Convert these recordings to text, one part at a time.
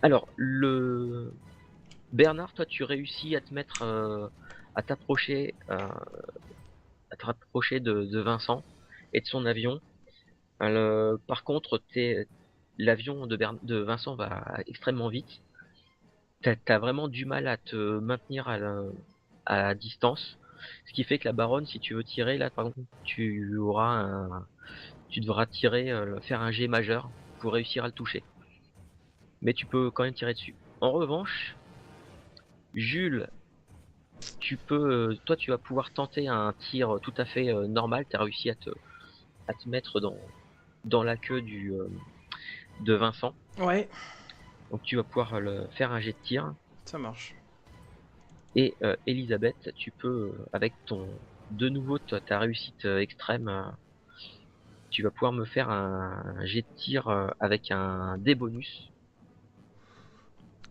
Alors, Bernard, toi, tu réussis à te mettre, à t'approcher, de Vincent et de son avion. Par contre, l'avion de Vincent va extrêmement vite. T'as vraiment du mal à te maintenir à distance. Ce qui fait que la baronne, si tu veux tirer, là, par exemple, tu devras tirer, faire un jet majeur pour réussir à le toucher. Mais tu peux quand même tirer dessus. En revanche, Jules, toi, tu vas pouvoir tenter un tir tout à fait normal. Tu as réussi à te mettre dans la queue de Vincent. Ouais, Donc, tu vas pouvoir faire un jet de tir. ça marche. Et Elisabeth, tu peux, avec de nouveau ta réussite extrême, tu vas pouvoir me faire un jet de tir avec un dé bonus.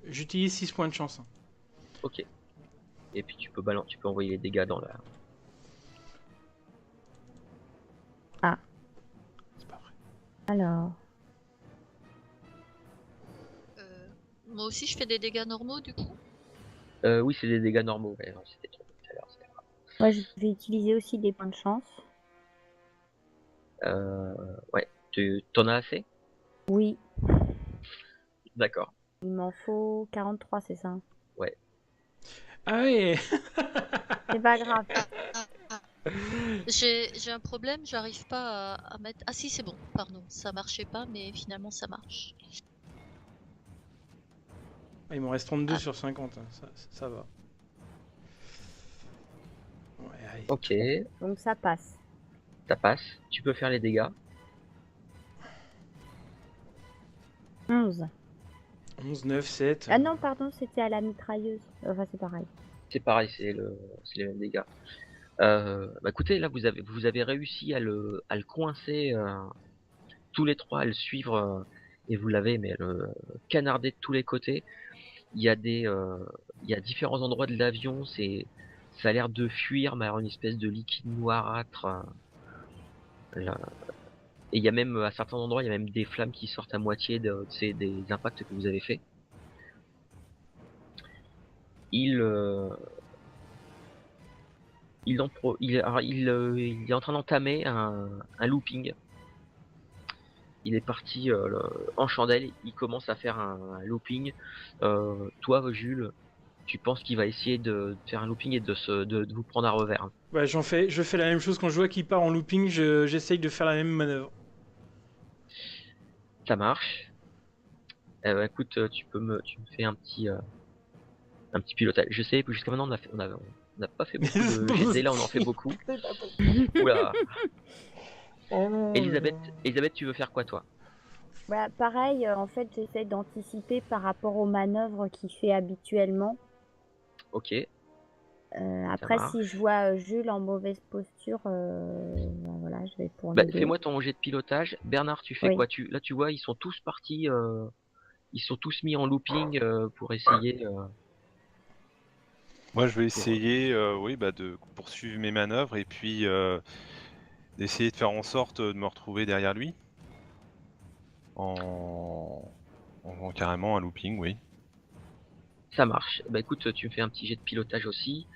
J'utilise 6 points de chance. Ok. Et puis tu peux envoyer les dégâts dans la. Ah, C'est pas vrai. alors. Moi aussi, je fais des dégâts normaux du coup. Oui, c'est des dégâts normaux. Ouais, non, c'était trop tout à l'heure. Moi, je vais utiliser aussi des points de chance. Ouais. T'en as assez? Oui, D'accord. il m'en faut 43, c'est ça? Ouais. Ah ouais. C'est pas grave. J'ai un problème, j'arrive pas à mettre. Ah si, c'est bon, pardon, ça marchait pas, mais finalement ça marche. Ah, il m'en reste 32 Ah, sur 50, hein. Ça va. Ouais, allez. Ok. Donc ça passe. Ça passe. Tu peux faire les dégâts. 11. 11, 9, 7. Ah non, pardon, c'était à la mitrailleuse. Enfin, c'est pareil. C'est pareil, c'est les mêmes dégâts. Bah écoutez, là vous avez réussi à le coincer tous les trois, à le suivre et vous l'avez mais canardé de tous les côtés. Il y a il y a différents endroits de l'avion, ça a l'air de fuir, mais alors une espèce de liquide noirâtre. Là. Et il y a même à certains endroits, il y a même des flammes qui sortent à moitié des impacts que vous avez fait. Il il, en pro- il, alors, il est en train d'entamer un looping. Il est parti en chandelle, il commence à faire un looping. Toi, Jules, tu penses qu'il va essayer de faire un looping et de vous prendre à revers. Bah, je fais la même chose quand je vois qu'il part en looping, j'essaye de faire la même manœuvre. Ça marche. Écoute, tu me fais un petit pilotage. Je sais que jusqu'à maintenant, on n'a pas fait beaucoup de GD, là on en fait beaucoup. C'est pas possible. Oula. Oh non, mais non. Elisabeth, tu veux faire quoi toi? Bah, pareil, en fait, j'essaie d'anticiper par rapport aux manœuvres qu'il fait habituellement. Ok, ça Après, si je marche. vois Jules en mauvaise posture, bah, voilà, je vais pour Bah, l'aider. fais-moi ton jet de pilotage. Bernard, tu fais Oui. quoi? Là tu vois, ils sont tous partis, ils sont tous mis en looping pour essayer. Moi, je vais Pour, essayer, oui, bah, de poursuivre mes manœuvres et puis d'essayer de faire en sorte de me retrouver derrière lui en, en faisant carrément un looping, oui. Ça marche. Bah écoute, tu me fais un petit jet de pilotage aussi.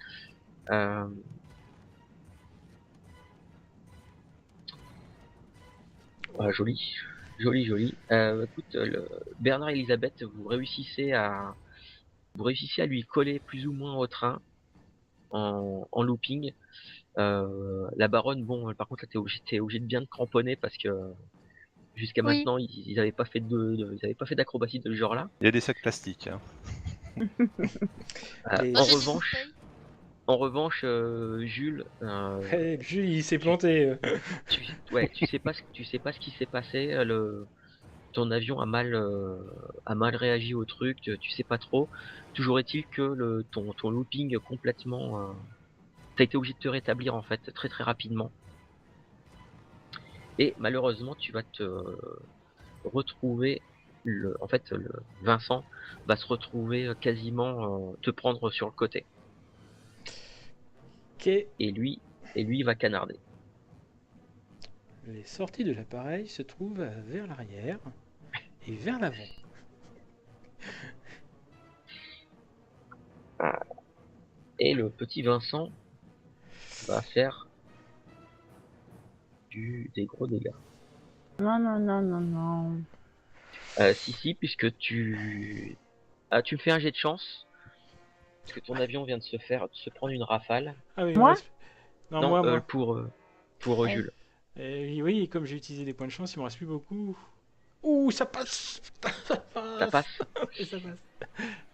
Euh, joli, joli, joli. Écoute, Bernard et Elisabeth, vous réussissez à lui coller plus ou moins au train en looping. La baronne, bon, par contre là t'es obligé de bien te cramponner parce que jusqu'à oui. maintenant ils avaient pas fait ils avaient pas fait d'acrobatie de ce genre-là. Il y a des sacs plastiques, hein. Moi En Les... j'ai des revanche, bouteilles. Jules, Jules, il s'est tu, planté. ouais, tu sais pas ce qui s'est passé. Ton avion a mal réagi au truc, tu sais pas trop. Toujours est-il que ton looping complètement, t'as été obligé de te rétablir en fait très très rapidement. Et malheureusement, tu vas te retrouver, en fait, Vincent va se retrouver quasiment te prendre sur le côté. Ok. Et lui, il va canarder. Les sorties de l'appareil se trouvent vers l'arrière et vers l'avant. Et le petit Vincent va faire des gros dégâts. Non, non, non, non, non. Si, puisque tu me fais un jet de chance, parce que ton avion vient de se prendre une rafale. Ah oui, il me Moi? reste... Non, Non, moi. pour Ouais. Jules. Et oui, comme j'ai utilisé des points de chance, il me reste plus beaucoup. Ouh, ça passe. Ça Ça passe. passe. Et ça passe.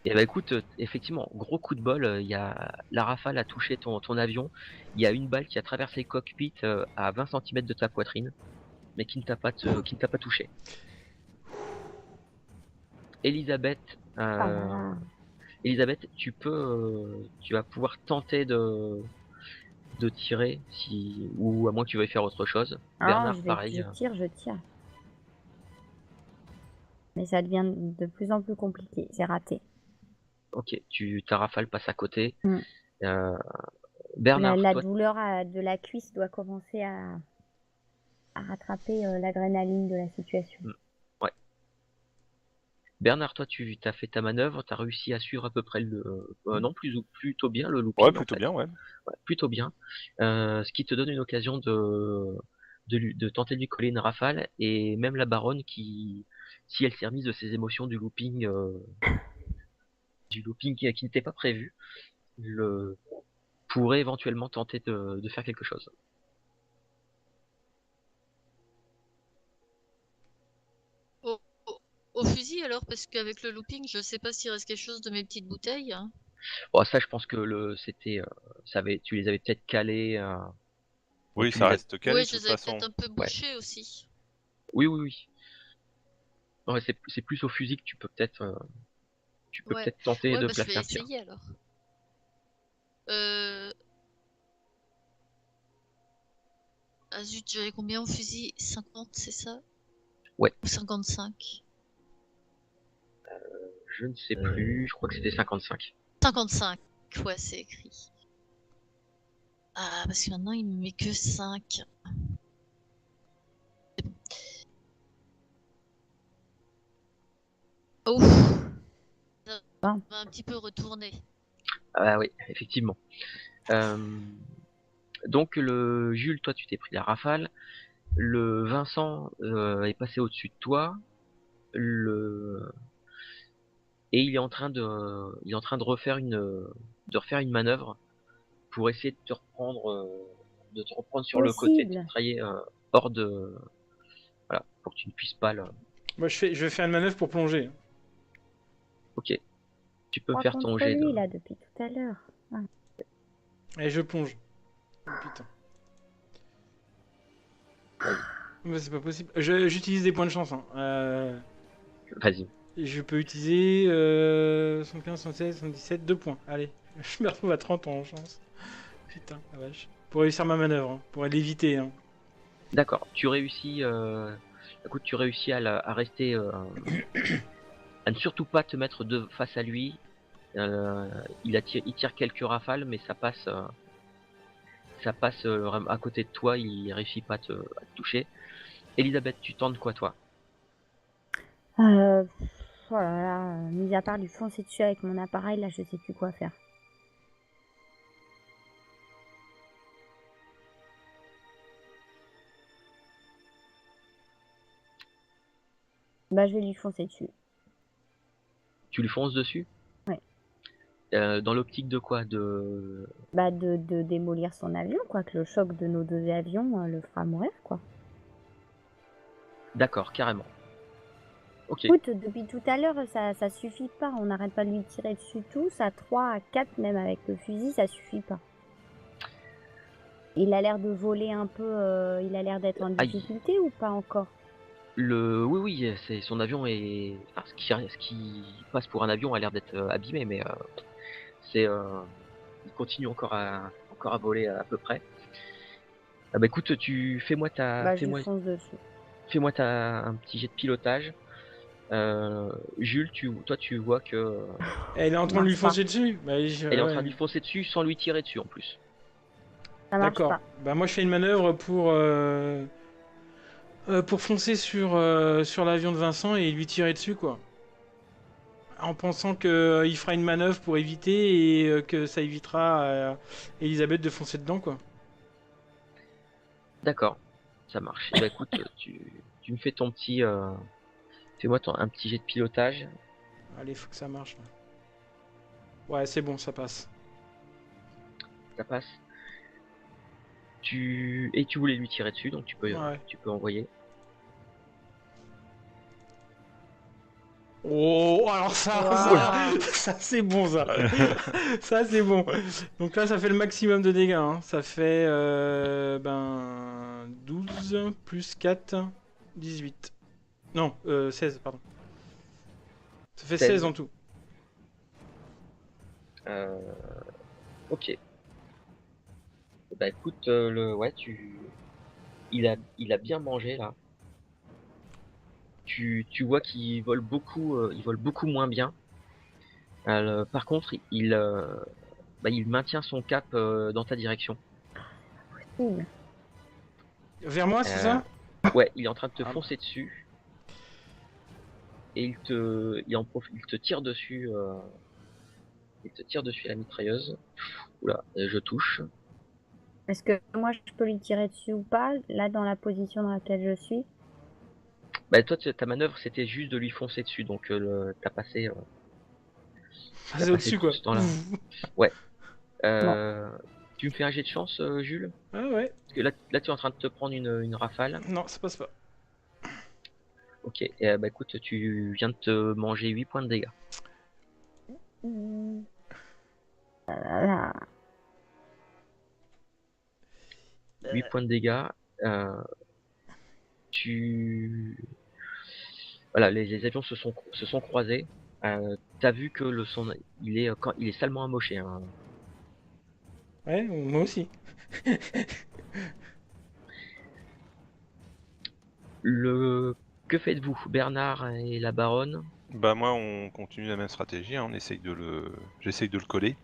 Et bah écoute, effectivement, gros coup de bol, la rafale a touché ton avion. Il y a une balle qui a traversé le cockpit à 20 centimètres de ta poitrine, mais qui ne t'a pas, qui ne t'a pas touché. Elisabeth, Ah là là. Elisabeth, tu vas pouvoir tenter de tirer, ou à moins que tu veuilles faire autre chose. Ah, Bernard, pareil. je tire. Mais ça devient de plus en plus compliqué. C'est raté. Ok, ta rafale passe à côté. Mm. Bernard, La toi, douleur de la cuisse doit commencer à rattraper l'adrénaline de la situation. Mm. Ouais. Bernard, toi, tu as fait ta manœuvre, tu as réussi à suivre à peu près non, plutôt bien le looping. Ouais, En plutôt fait. bien, ouais. Ouais, plutôt bien. Ce qui te donne une occasion de tenter de lui coller une rafale, et même la baronne si elle s'est remise de ses émotions du looping qui n'était pas prévu, pourrait éventuellement tenter de faire quelque chose. Au, au fusil alors, parce qu'avec le looping, je sais pas s'il reste quelque chose de mes petites bouteilles, hein. Bon, ça, je pense que tu les avais peut-être calés. Oui, Tu ça les as... reste calé Ouais, de je toute les avais façon. peut-être un peu Ouais. bouchées aussi. Oui, oui, oui. Ouais, c'est plus au fusil que tu peux Ouais, peut-être tenter ouais, de bah je placer vais un tir. essayer alors. Euh... Ah zut, j'avais combien au fusil? 50, c'est ça? Ouais. Ou 55? Je ne sais plus, je crois que c'était 55. 55, ouais, c'est écrit. Ah, parce que maintenant il me met que 5. Ouf, ça Ah. va un petit peu retourner. Ah oui, effectivement. Donc Jules, toi tu t'es pris la rafale. Le Vincent est passé au-dessus de toi. Et il est en train de refaire une manœuvre pour essayer de te reprendre sur le côté, de te Possible. trailler hors voilà, pour que tu ne puisses pas Moi, je vais faire une manœuvre pour plonger. Ok, tu peux 3 faire ton contre jet lui, là, depuis tout à l'heure. Et je plonge. Oh, putain. Mais c'est pas possible. J'utilise des points de chance. Hein. Vas-y. Je peux utiliser 75, 76, 77, 2 points. Allez, je me retrouve à 30 en chance. Putain, la vache. Pour réussir ma manœuvre, hein. Pour l'éviter. Hein. D'accord, tu réussis. Écoute, tu réussis à rester, à ne surtout pas te mettre face à lui. Il tire quelques rafales, mais ça passe à côté de toi. Il réussit pas à te toucher. Elisabeth, tu tentes quoi, toi? Oh là là, mis à part lui foncer dessus avec mon appareil, là, je sais plus quoi faire. Bah, je vais lui foncer dessus. Tu lui fonces dessus? Ouais. Dans l'optique de quoi? Bah, de démolir son avion, quoi, que le choc de nos 2 avions le fera mourir, quoi. D'accord, carrément. Ok. Écoute, depuis tout à l'heure, ça suffit pas. On n'arrête pas de lui tirer dessus tous. À 3, à 4, même avec le fusil, ça suffit pas. Il a l'air de voler un peu. Il a l'air d'être en Aïe. difficulté ou pas encore? Oui, c'est son avion est. Enfin, ce qui passe pour un avion a l'air d'être abîmé, mais il continue encore à voler à peu près. Ah bah écoute, Bah, je lui fonce dessus. fais-moi un petit jet de pilotage. Jules, toi tu vois que Elle est en train de lui Marche pas. foncer dessus. Bah, elle est en train de lui foncer dessus sans lui tirer dessus en plus. Ça marche D'accord. pas. Bah, moi, je fais une manœuvre pour foncer sur l'avion de Vincent et lui tirer dessus, quoi. en pensant qu'il fera une manœuvre pour éviter et que ça évitera à Elisabeth de foncer dedans, quoi. D'accord, ça marche. Et bah écoute, tu me fais ton petit, fais-moi un petit jet de pilotage. Allez, faut que ça marche. Là. Ouais, c'est bon, ça passe. Ça passe. Et tu voulais lui tirer dessus, donc Ouais. tu peux envoyer. Oh, alors ça c'est bon ça. Ça c'est bon. Donc là, ça fait le maximum de dégâts. Hein. Ça fait 12 plus 4, 18. Non, 16, pardon. Ça fait 16 en tout. Ok. Bah écoute, il a bien mangé là. Tu vois qu'il il vole beaucoup moins bien. Par contre, il maintient son cap dans ta direction. Vers moi, c'est ça? Ouais, il est en train de te Ah. foncer dessus. Et il te tire dessus. Il te tire dessus à la mitrailleuse. Oula, je touche. Est-ce que moi je peux lui tirer dessus ou pas, là dans la position dans laquelle je suis? Bah toi, ta manœuvre, c'était juste de lui foncer dessus, donc t'as passé C'est au-dessus tout quoi. ce temps-là. Ouais. Tu me fais un jet de chance, Jules? Ah ouais. Parce que là, tu es en train de te prendre une rafale. Non, ça passe pas. Ok, bah écoute, tu viens de te manger 8 points de dégâts. Ah là là. 8 points de dégâts. Tu... Voilà, les avions se sont croisés. T'as vu que il est salement amoché. Hein. Ouais, moi aussi. Que faites-vous, Bernard et la baronne? Bah moi on continue la même stratégie, hein, j'essaye de le coller.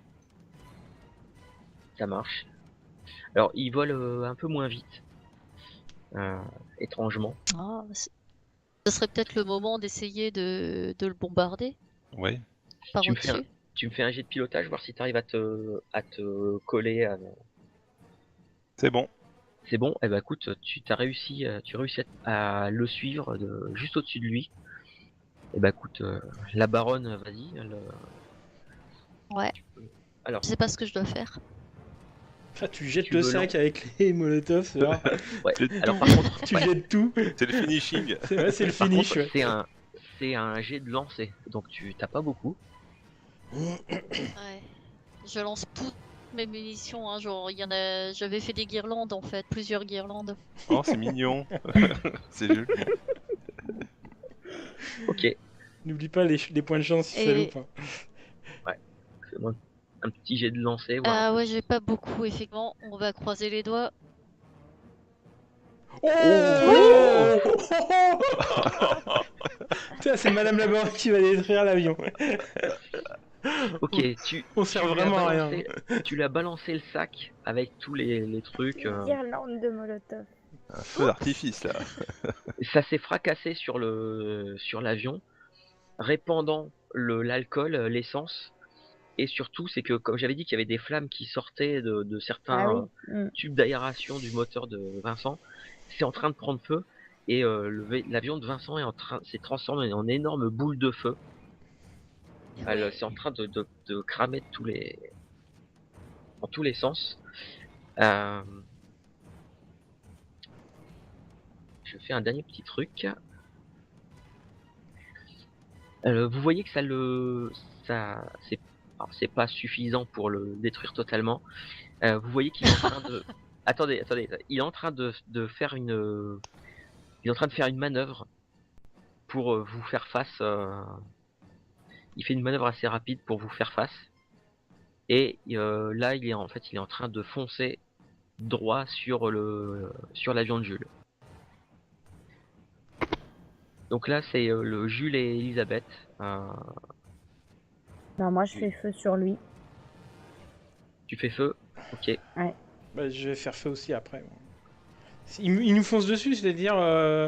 Ça marche. Alors, il vole un peu moins vite. Étrangement. Ah, ce serait peut-être le moment d'essayer de le bombarder Ouais. par Tu me fais au-dessus. tu me fais un jet de pilotage, voir si tu arrives à te coller. C'est bon. C'est bon. Eh ben écoute, tu réussis à le suivre juste au-dessus de lui. Eh ben écoute, la baronne, vas-y. Ouais, Alors, je sais pas ce que je dois faire. Ah, tu jettes Tu le veux sac avec les molotovs, c'est vrai. ouais. C'est- Alors par contre, Tu ouais, jettes tout. C'est le finishing. C'est le par finish. contre, Ouais. c'est un jet de lancer, donc tu t'as pas beaucoup. Ouais. Je lance toutes mes munitions, hein, genre j'avais fait des guirlandes en fait, plusieurs guirlandes. Oh c'est mignon. C'est joli. Ok. N'oublie pas les points de chance si ça Et- loupe. Hein. Ouais. Fais-moi un petit jet de lancer, voir. Ah ouais, j'ai pas beaucoup, effectivement. On va croiser les doigts. Oh, Putain, c'est Madame Laborde qui va détruire l'avion. Ok, On sert tu lui as vraiment à rien. balancé, tu lui as balancé le sac avec tous les trucs. Une guirlande de Molotov. Un feu d'artifice là. Ça s'est fracassé sur l'avion, répandant l'alcool, l'essence. Et surtout, c'est que, comme j'avais dit qu'il y avait des flammes qui sortaient de Ah certains oui. tubes d'aération du moteur de Vincent, c'est en train de prendre feu. Et l'avion de Vincent s'est transformé en énorme boule de feu. Ouais. C'est en train de cramer dans tous les sens. Euh, je fais un dernier petit truc. Vous voyez que alors, c'est pas suffisant pour le détruire totalement. Vous voyez qu'il est en train de, attendez, il est en train de faire il est en train de faire une manœuvre pour vous faire face. Il fait une manœuvre assez rapide pour vous faire face. Et là, il est en train de foncer droit sur l'avion de Jules. Donc là, c'est le Jules et Elisabeth. Non, moi je fais feu sur lui. Tu fais feu, ok. Bah, je vais faire feu aussi après. Moi. Ils nous foncent dessus, c'est-à-dire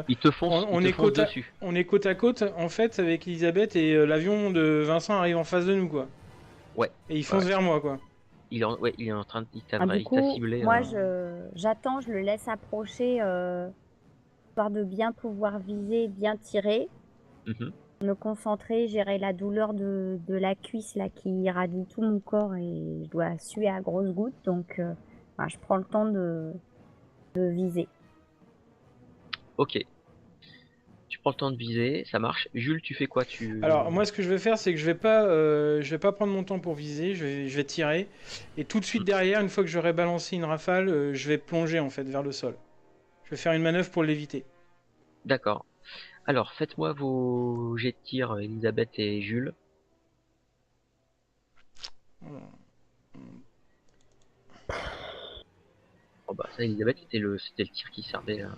Ils te foncent, on ils te est foncent côte à, dessus. on est côte à côte en fait avec Elisabeth et l'avion de Vincent arrive en face de nous quoi. Ouais, Et il ouais, fonce ouais. vers moi quoi. Ouais, il est en train de, Du il t'a coup, ciblé. moi, j'attends, je le laisse approcher, histoire de bien pouvoir viser, bien tirer, Mhm. me concentrer, gérer la douleur de la cuisse là qui irradie tout mon corps et je dois suer à grosses gouttes. Donc, enfin, je prends le temps de viser. Ok. Tu prends le temps de viser, ça marche. Jules, tu fais quoi? Alors moi ce que je vais faire c'est que je vais pas prendre mon temps pour viser, je vais tirer et tout de suite derrière une fois que j'aurai balancé une rafale, je vais plonger en fait vers le sol. Je vais faire une manœuvre pour l'éviter. D'accord. Alors, faites-moi vos jets de tir, Elisabeth et Jules. Oh bah ça, Elisabeth, c'était le tir qui servait. Oui,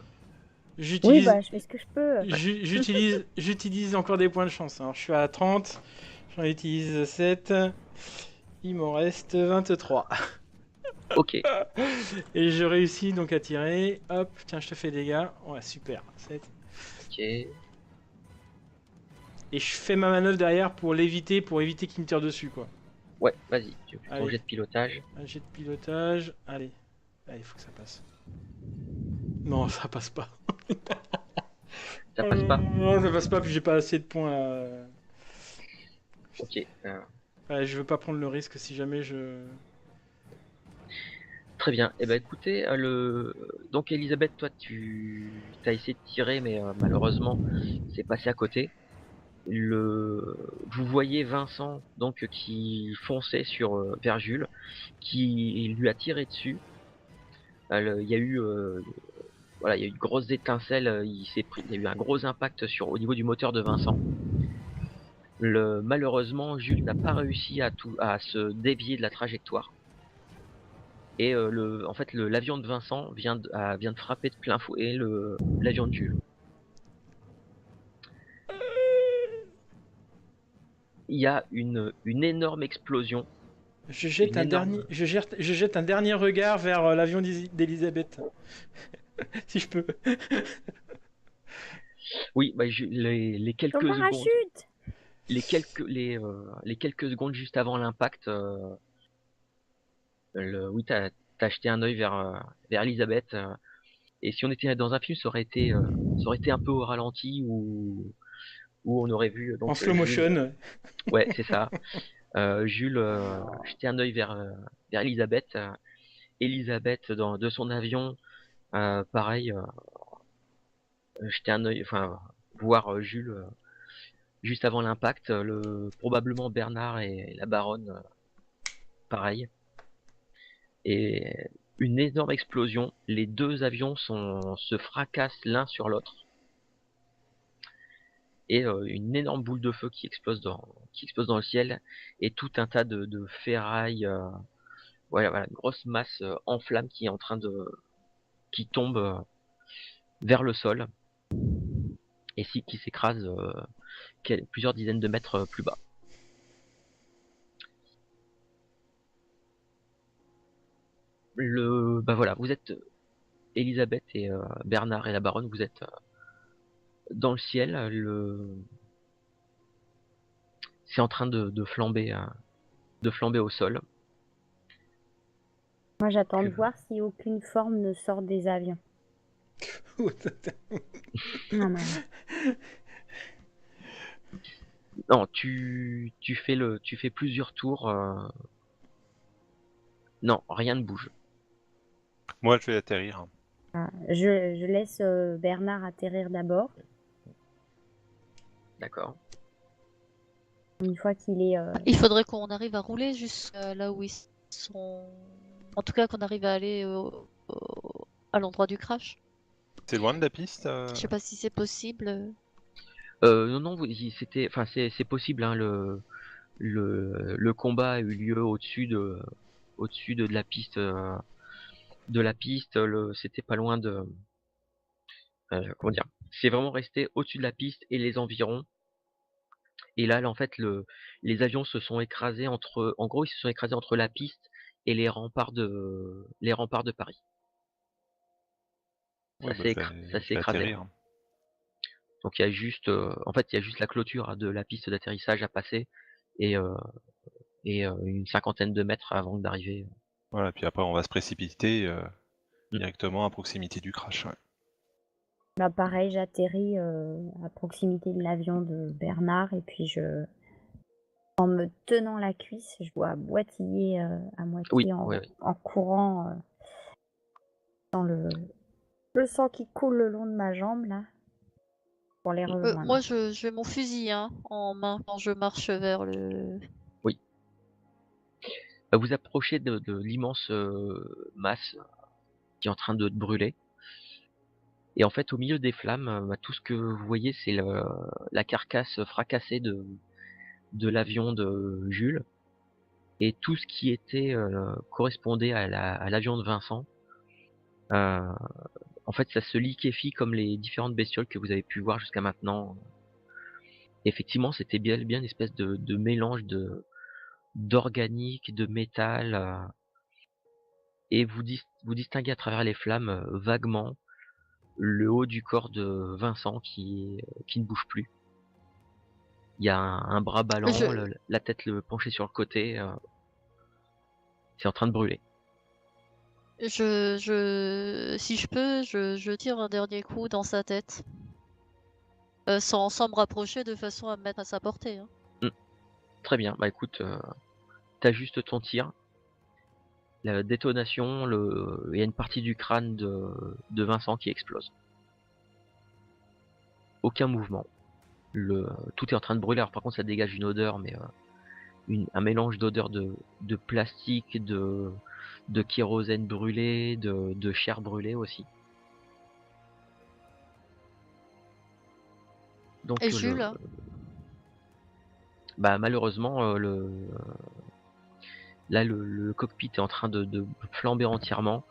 J'utilise bah, je fais ce que je peux. Ouais. j'utilise encore des points de chance. Alors je suis à 30, j'en utilise 7, il m'en reste 23. Ok. Et je réussis donc à tirer. Hop, tiens, je te fais des dégâts. Ouais, super. 7. Ok. Et je fais ma manœuvre derrière pour l'éviter, pour éviter qu'il me tire dessus, quoi. Ouais, vas-y. Tu fais ton Allez, jet de pilotage. un jet de pilotage. Allez, il faut que ça passe. Non, ça passe pas. Ça passe pas? Non, ça passe pas, puis j'ai pas assez de points là. Ok. Ouais, je veux pas prendre le risque si jamais je. Très bien. Eh ben écoutez, donc Elisabeth, toi as essayé de tirer, mais malheureusement, c'est passé à côté. Vous voyez Vincent donc qui fonçait vers Jules, qui lui a tiré dessus. Il y a eu voilà, il y a eu de grosses étincelles. Il y a eu un gros impact au niveau du moteur de Vincent. Malheureusement, Jules n'a pas réussi à se dévier de la trajectoire. Et en fait, l'avion de Vincent vient de frapper de plein fouet l'avion de Jules. Il y a une énorme explosion, une énorme. Je jette un dernier regard vers l'avion d'Elisabeth. Si je peux. Oui, bah, les Ton quelques secondes, parachute! les quelques secondes juste avant l'impact, oui, t'as jeté un œil vers Elisabeth. Et si on était dans un film, ça aurait été un peu au ralenti où on aurait vu En donc slow Jules. motion. Ouais, c'est ça. Jules jeter un œil vers Elisabeth. Elisabeth de son avion, pareil, jeter un œil, enfin voir Jules juste avant l'impact. Probablement Bernard et la baronne, pareil. Et une énorme explosion. Les deux avions se fracassent l'un sur l'autre. Et une énorme boule de feu qui explose dans le ciel. Et tout un tas de ferrailles. Voilà, une grosse masse en flammes qui est en train qui tombe vers le sol. Et qui s'écrase plusieurs dizaines de mètres plus bas. Bah voilà, vous êtes Elisabeth et Bernard et la baronne, vous êtes dans le ciel. C'est en train de flamber au sol. Moi, j'attends Que- de voir si aucune forme ne sort des avions. Non, non. Non, tu fais plusieurs tours. Non, rien ne bouge. Moi, je vais atterrir. Ah, je laisse Bernard atterrir d'abord. D'accord. Une fois qu'il est. Il faudrait qu'on arrive à rouler jusqu'à là où ils sont. En tout cas, qu'on arrive à aller à l'endroit du crash. C'est loin de la piste Je sais pas si c'est possible. Non, non, enfin, c'est possible. Hein, le combat a eu lieu au-dessus de la piste. C'était pas loin comment dire. C'est vraiment resté au-dessus de la piste et les environs. Et là, en fait, les avions se sont écrasés en gros, ils se sont écrasés entre la piste et les remparts de Paris. Ouais, bah, ça je s'est vais écrasé. atterrir. Donc il y a juste, en fait, il y a juste la clôture de la piste d'atterrissage à passer et, une cinquantaine de mètres avant d'arriver. Voilà, puis après on va se précipiter Mm. directement à proximité du crash. Ouais. Bah, pareil, j'atterris à proximité de l'avion de Bernard et puis en me tenant la cuisse, je dois boitiller à Oui, moitié oui, oui. en courant dans le sang qui coule le long de ma jambe là pour les Moi, rejoindre. j'ai mon fusil hein, en main quand je marche vers le. Oui. Bah, vous approchez de l'immense masse qui est en train de brûler. Et en fait, au milieu des flammes, bah, tout ce que vous voyez, c'est la carcasse fracassée de l'avion de Jules. Et tout ce qui était correspondait à l'avion de Vincent. En fait, ça se liquéfie comme les différentes bestioles que vous avez pu voir jusqu'à maintenant. Effectivement, c'était bien une espèce de mélange d'organique, de métal, et vous distinguez à travers les flammes vaguement le haut du corps de Vincent qui ne bouge plus. Il y a un bras ballant, Je, la tête penchée sur le côté, c'est en train de brûler. si je peux, je tire un dernier coup dans sa tête. Sans me rapprocher de façon à me mettre à sa portée. Hein. Très bien, bah écoute, t'ajustes ton tir. La détonation, il y a une partie du crâne de Vincent qui explose. Aucun mouvement. Tout est en train de brûler. Alors par contre, ça dégage une odeur, mais un mélange d'odeurs de plastique, de kérosène brûlé, de chair brûlée aussi. Donc Et Jules, bah malheureusement, là le cockpit est en train de flamber entièrement.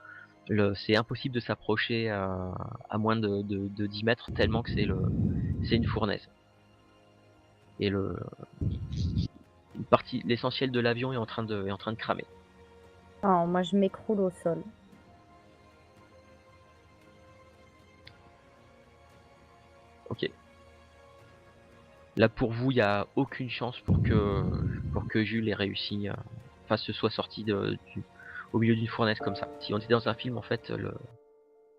C'est impossible de s'approcher à moins de 10 mètres tellement que c'est une fournaise. Et l'essentiel de l'avion est en train de cramer. Alors, moi, je m'écroule au sol. Ok. Là pour vous, il n'y a aucune chance pour que Jules ait réussi, enfin se soit sorti au milieu d'une fournaise comme ça. Si on était dans un film, en fait,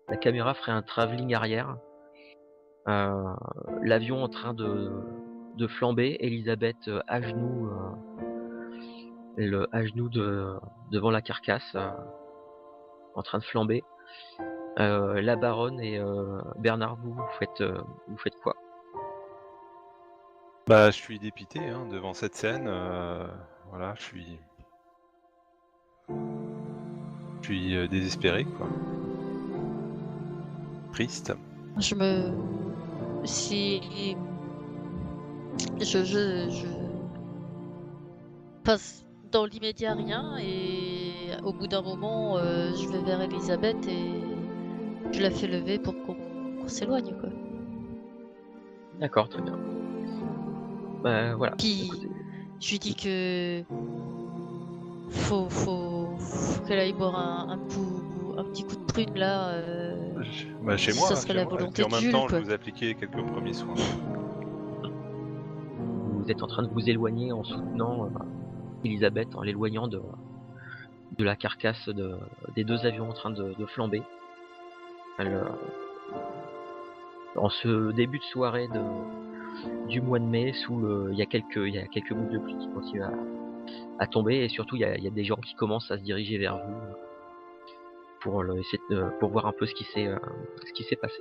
la caméra ferait un travelling arrière, euh, l'avion en train de flamber, Elisabeth à genoux devant la carcasse, en train de flamber. La baronne et Bernard, vous faites quoi? Bah, je suis dépité hein, devant cette scène. Voilà, je suis désespéré, quoi. Triste. je me. Si. Je passe dans l'immédiat rien et au bout d'un moment, je vais vers Elisabeth et je la fais lever pour qu'on s'éloigne, quoi. D'accord, très bien. Bah voilà, Puis écoutez. je lui dis que faut qu'elle aille boire un petit coup de prune là. Bah, chez Ça moi, serait chez la moi. Et puis volonté en de même Jules, temps, je quoi. vous ai appliqué quelques premiers soins. Vous êtes en train de vous éloigner en soutenant Elisabeth, en l'éloignant de la carcasse des deux avions en train de flamber. En ce début de soirée du mois de mai, il y a quelques gouttes de pluie qui continuent à tomber, et surtout il y a des gens qui commencent à se diriger vers vous pour voir un peu ce qui s'est passé.